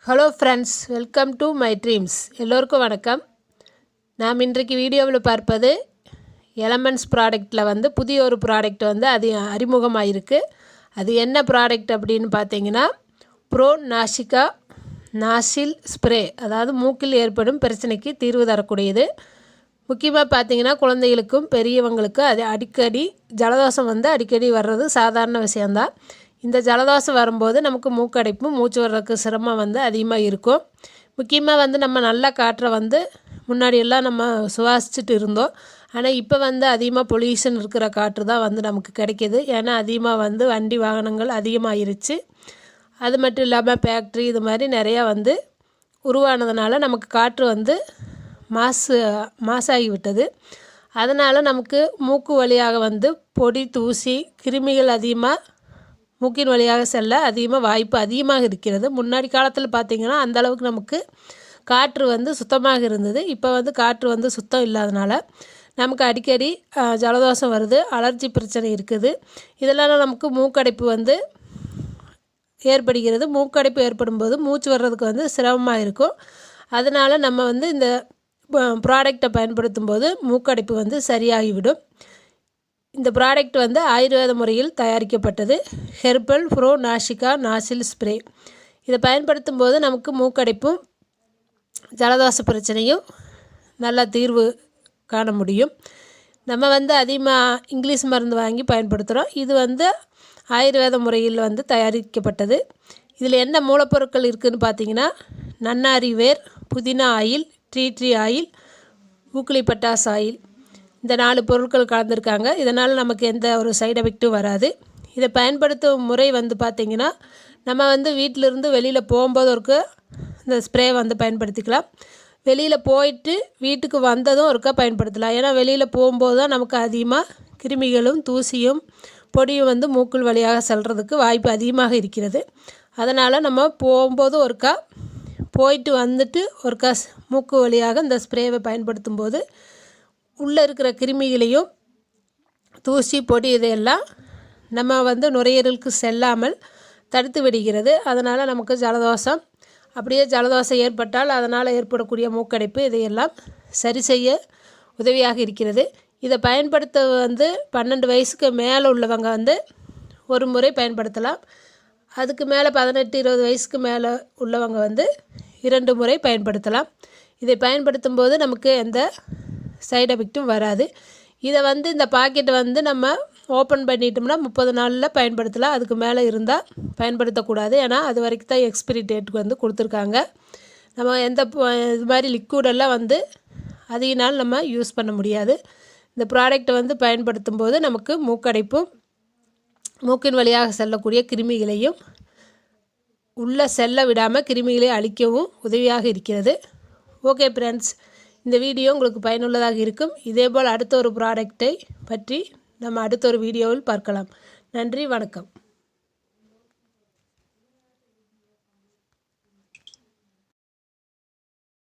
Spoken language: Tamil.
Hello friends, welcome to my dreams. எல்லோருக்கும் வணக்கம். நாம் இன்றைக்கு வீடியோவில் பார்ப்பது எலமெண்ட்ஸ் ப்ராடக்ட்டில் புதிய ஒரு ப்ராடக்ட் அது அறிமுகமாயிருக்கு. அது என்ன ப்ராடக்ட் அப்படின்னு பார்த்தீங்கன்னா, ப்ரோ நாசிகா நாசில் ஸ்ப்ரே. அதாவது மூக்கில் ஏற்படும் பிரச்சனைக்கு தீர்வு தரக்கூடியது. முக்கியமாக பார்த்தீங்கன்னா, குழந்தைகளுக்கும் பெரியவங்களுக்கும் அது அடிக்கடி ஜலதோஷம் அடிக்கடி வர்றது சாதாரண விஷயந்தான். இந்த ஜலதோஷம் வரும்போது நமக்கு மூக்கடைப்பும் மூச்சு வர்றதுக்கு சிரமம் அதிகமாக இருக்கும். முக்கியமாக நம்ம நல்ல காற்றை முன்னாடியெல்லாம் நம்ம சுவாசிச்சுட்டு இருந்தோம். ஆனால் இப்போ அதிகமாக பொல்யூஷன் இருக்கிற காற்று தான் நமக்கு கிடைக்கிது. ஏன்னா அதிகமாக வண்டி வாகனங்கள் அதிகமாகிருச்சு. அது மட்டும் இல்லாமல் ஃபேக்ட்ரி இது மாதிரி நிறையா உருவானதுனால நமக்கு காற்று மாசாகி விட்டது. அதனால் நமக்கு மூக்கு வழியாக பொடி தூசி கிருமிகள் அதிகமாக மூக்கின் வழியாக செல்ல வாய்ப்பு அதிகமாக இருக்கிறது. முன்னாடி காலத்தில் பார்த்திங்கன்னா அந்தளவுக்கு நமக்கு காற்று சுத்தமாக இருந்தது. இப்போ காற்று சுத்தம் இல்லாதனால நமக்கு அடிக்கடி ஜலதோஷம் வருது, அலர்ஜி பிரச்சனை இருக்குது. இதெல்லாம் நமக்கு மூக்கடைப்பு ஏற்படுகிறது. மூக்கடைப்பு ஏற்படும்போது மூச்சு வர்றதுக்கு சிரமமாக இருக்கும். அதனால் நம்ம இந்த ப்ராடக்டை பயன்படுத்தும் போது மூக்கடைப்பு சரியாகிவிடும். இந்த ப்ராடக்ட் ஆயுர்வேத முறையில் தயாரிக்கப்பட்டது. ஹெர்பல் ப்ரோ நாசிகா நாசில் ஸ்ப்ரே. இதை பயன்படுத்தும் போது நமக்கு மூக்கடைப்பும் ஜலதோஷ பிரச்சனையும் நல்லா தீர்வு காண முடியும். நம்ம அதிகமாக இங்கிலீஷ் மருந்து வாங்கி பயன்படுத்துகிறோம். இது ஆயுர்வேத முறையில் தயாரிக்கப்பட்டது. இதில் என்ன மூலப்பொருட்கள் இருக்குதுன்னு பார்த்தீங்கன்னா, நன்னாரி வேர், புதினா ஆயில், ட்ரீ ஆயில், ஊக்லிப்பட்டாஸ் ஆயில், இந்த 4 பொருட்கள் கலந்துருக்காங்க. இதனால் நமக்கு எந்த ஒரு சைடு எஃபெக்ட்டும் வராது. இதை பயன்படுத்தும் முறை பார்த்திங்கன்னா, நம்ம வீட்டிலிருந்து வெளியில் போகும்போது இந்த ஸ்ப்ரே பயன்படுத்திக்கலாம். வெளியில் போயிட்டு வீட்டுக்கு வந்ததும் பயன்படுத்தலாம். ஏன்னா வெளியில் போகும்போது தான் நமக்கு அதிகமாக கிருமிகளும் தூசியும் பொடியும் மூக்குள் வழியாக செல்றதுக்கு வாய்ப்பு அதிகமாக இருக்கிறது. அதனால் நம்ம போகும்போது போயிட்டு வந்துட்டு மூக்கு வழியாக இந்த ஸ்ப்ரேவை பயன்படுத்தும் போது உள்ளே இருக்கிற கிருமிகளையும் தூசி பொடி இதையெல்லாம் நம்ம நுரையீரலுக்கு செல்லாமல் தடுத்து விடுகிறது. அதனால் நமக்கு ஜலதோஷம் அப்படியே ஜலதோஷம் ஏற்பட்டால் அதனால் ஏற்படக்கூடிய மூக்கடைப்பு இதையெல்லாம் சரி செய்ய உதவியாக இருக்கிறது. இதை பயன்படுத்த 12 வயசுக்கு மேலே உள்ளவங்க ஒரு முறை பயன்படுத்தலாம். அதுக்கு மேலே 18-20 வயசுக்கு மேலே உள்ளவங்க 2 முறை பயன்படுத்தலாம். இதை பயன்படுத்தும் போது நமக்கு எந்த சைடு எஃபெக்ட்டும் வராது. இதை இந்த பாக்கெட்டை நம்ம ஓப்பன் பண்ணிட்டோம்னா 30 நாளில் பயன்படுத்தலாம். அதுக்கு மேலே இருந்தால் பயன்படுத்தக்கூடாது. ஏன்னா அது வரைக்கும் தான் எக்ஸ்பிரி டேட் கொடுத்துருக்காங்க. நம்ம எந்த இது மாதிரி லிக்விடெல்லாம் அதிக நாள் நம்ம யூஸ் பண்ண முடியாது. இந்த ப்ராடக்டை பயன்படுத்தும் போது நமக்கு மூக்கடைப்பும் மூக்கின் வழியாக செல்லக்கூடிய கிருமிகளையும் உள்ளே செல்ல விடாமல் கிருமிகளை அழிக்கவும் உதவியாக இருக்கிறது. ஓகே ஃப்ரெண்ட்ஸ், இந்த வீடியோ உங்களுக்கு பயனுள்ளதாக இருக்கும். இதேபோல் அடுத்த ஒரு ப்ராடக்டை பற்றி நம்ம அடுத்த ஒரு வீடியோவில் பார்க்கலாம். நன்றி, வணக்கம்.